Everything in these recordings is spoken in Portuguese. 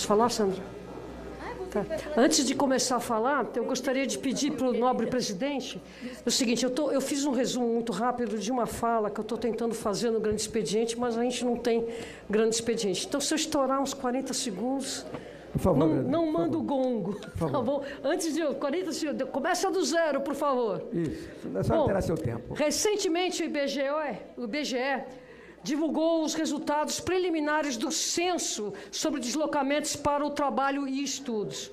falar, Sandra? Tá. Antes de começar a falar, eu gostaria de pedir para o nobre presidente o seguinte: eu fiz um resumo muito rápido de uma fala que eu estou tentando fazer no grande expediente, mas a gente não tem grande expediente. Então, se eu estourar uns 40 segundos, por favor, não manda o gongo, tá bom? Antes de 40 segundos, começa do zero, por favor. Isso, é só alterar seu tempo. Recentemente, o IBGE divulgou os resultados preliminares do censo sobre deslocamentos para o trabalho e estudos.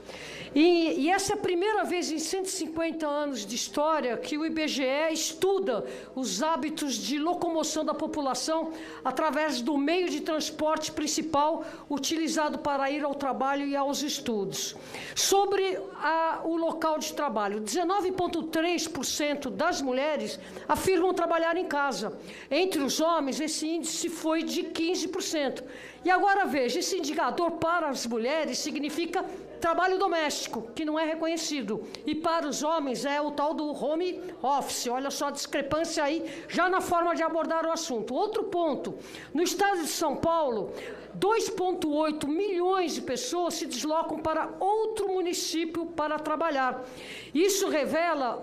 E essa é a primeira vez em 150 anos de história que o IBGE estuda os hábitos de locomoção da população através do meio de transporte principal utilizado para ir ao trabalho e aos estudos. Sobre o local de trabalho, 19,3% das mulheres afirmam trabalhar em casa. Entre os homens, esse índice foi de 15%. E agora veja, esse indicador para as mulheres significa trabalho doméstico, que não é reconhecido. E para os homens é o tal do home office. Olha só a discrepância aí, já na forma de abordar o assunto. Outro ponto, no estado de São Paulo, 2,8 milhões de pessoas se deslocam para outro município para trabalhar. Isso revela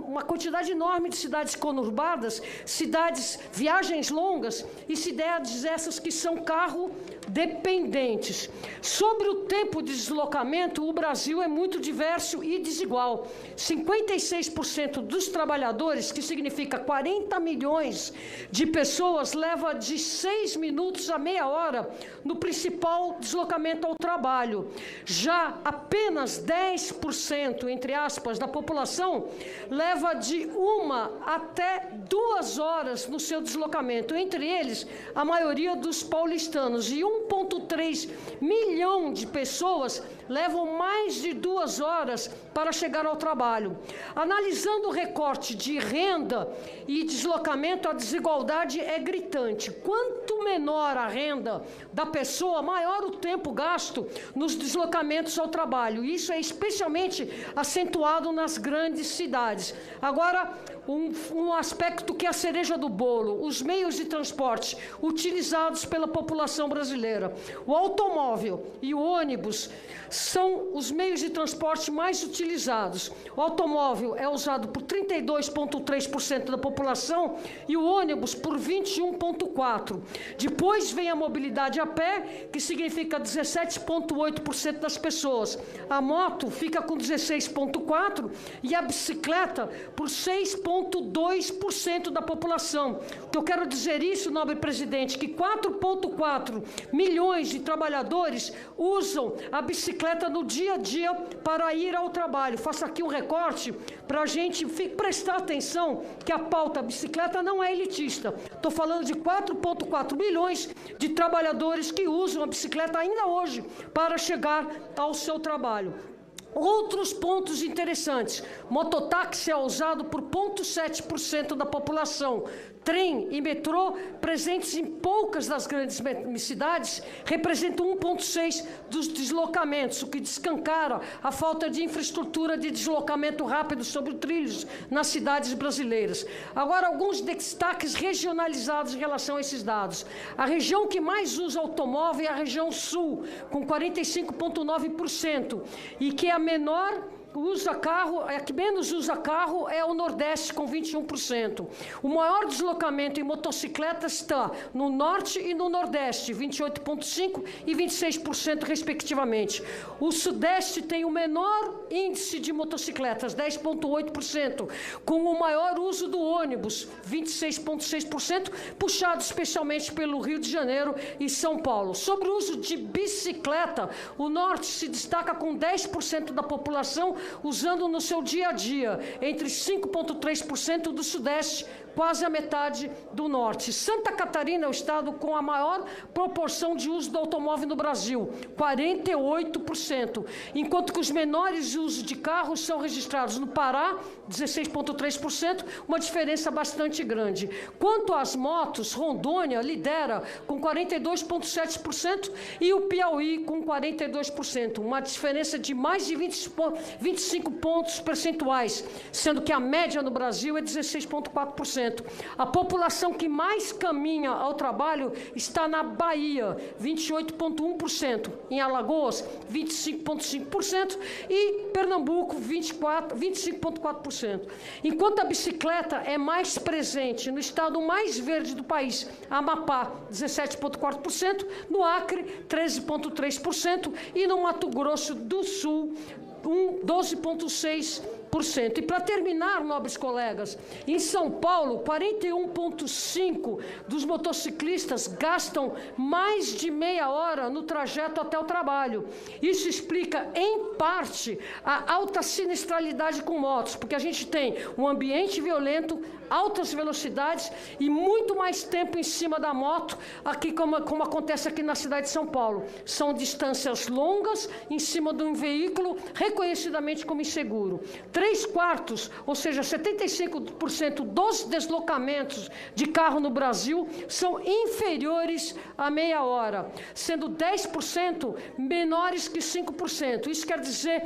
uma quantidade enorme de cidades conurbadas, viagens longas e cidades essas que são carro dependentes. Sobre o tempo de deslocamento, o Brasil é muito diverso e desigual. 56% dos trabalhadores, que significa 40 milhões de pessoas, leva de 6 minutos a meia hora no principal deslocamento ao trabalho. Já apenas 10%, entre aspas, da população leva de 1 até 2 horas no seu deslocamento. Entre eles, a maioria dos paulistanos. E 1,3 milhão de pessoas levam mais de 2 horas para chegar ao trabalho. Analisando o recorte de renda e deslocamento, a desigualdade é gritante. Quanto menor a renda da pessoa, maior o tempo gasto nos deslocamentos ao trabalho. Isso é especialmente acentuado nas grandes cidades. Agora, um aspecto que é a cereja do bolo: os meios de transporte utilizados pela população brasileira. O automóvel e o ônibus são os meios de transporte mais utilizados. O automóvel é usado por 32,3% da população e o ônibus por 21,4%. Depois vem a mobilidade a pé, que significa 17,8% das pessoas. A moto fica com 16,4% e a bicicleta por 6,2% da população. O que eu quero dizer isso, nobre presidente, que 4,4 milhões de trabalhadores usam a bicicleta no dia a dia para ir ao trabalho. Faço aqui um recorte para a gente prestar atenção que a pauta bicicleta não é elitista. Estou falando de 4,4 milhões de trabalhadores que usam a bicicleta ainda hoje para chegar ao seu trabalho. Outros pontos interessantes: mototáxi é usado por 0,7% da população. Trem e metrô, presentes em poucas das grandes cidades, representam 1,6% dos deslocamentos, o que descancara a falta de infraestrutura de deslocamento rápido sobre trilhos nas cidades brasileiras. Agora, alguns destaques regionalizados em relação a esses dados. A região que mais usa automóvel é a região sul, com 45,9%, e que é a menor que menos usa carro é o Nordeste, com 21%. O maior deslocamento em motocicletas está no Norte e no Nordeste, 28,5% e 26%, respectivamente. O Sudeste tem o menor índice de motocicletas, 10,8%, com o maior uso do ônibus, 26,6%, puxado especialmente pelo Rio de Janeiro e São Paulo. Sobre o uso de bicicleta, o Norte se destaca com 10% da população usando no seu dia a dia, entre 5,3% do Sudeste, quase a metade do Norte. Santa Catarina é o estado com a maior proporção de uso do automóvel no Brasil, 48%, enquanto que os menores usos de carros são registrados no Pará, 16,3%, uma diferença bastante grande. Quanto às motos, Rondônia lidera com 42,7% e o Piauí com 42%, uma diferença de mais de 25 pontos percentuais, sendo que a média no Brasil é 16,4%. 25%. A população que mais caminha ao trabalho está na Bahia, 28,1%. Em Alagoas, 25,5%. E Pernambuco, 25,4%. Enquanto a bicicleta é mais presente no estado mais verde do país, Amapá, 17,4%, no Acre, 13,3% e no Mato Grosso do Sul, 12,6%. E para terminar, nobres colegas, em São Paulo, 41,5% dos motociclistas gastam mais de meia hora no trajeto até o trabalho. Isso explica, em parte, a alta sinistralidade com motos, porque a gente tem um ambiente violento, altas velocidades e muito mais tempo em cima da moto, aqui como acontece aqui na cidade de São Paulo. São distâncias longas em cima de um veículo reconhecidamente como inseguro. 3/4, ou seja, 75% dos deslocamentos de carro no Brasil são inferiores a meia hora, sendo 10% menores que 5%. Isso quer dizer,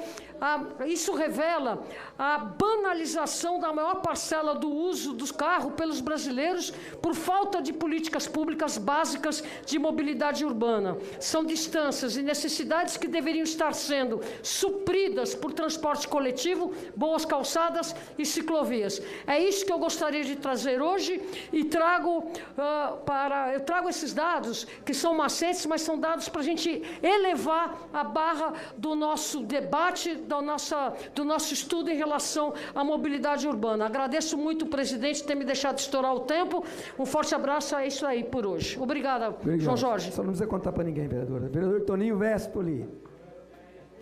isso revela a banalização da maior parcela do uso dos carros pelos brasileiros por falta de políticas públicas básicas de mobilidade urbana. São distâncias e necessidades que deveriam estar sendo supridas por transporte coletivo, boas calçadas e ciclovias. É isso que eu gostaria de trazer hoje e trago eu trago esses dados que são macentes, mas são dados para a gente elevar a barra do nosso debate, do nosso estudo em relação à mobilidade urbana. Agradeço muito o presidente ter me deixado estourar o tempo. Um forte abraço, é isso aí por hoje. Obrigada, João Jorge. Só não precisa contar para ninguém, vereadora. Vereador Toninho Vestoli.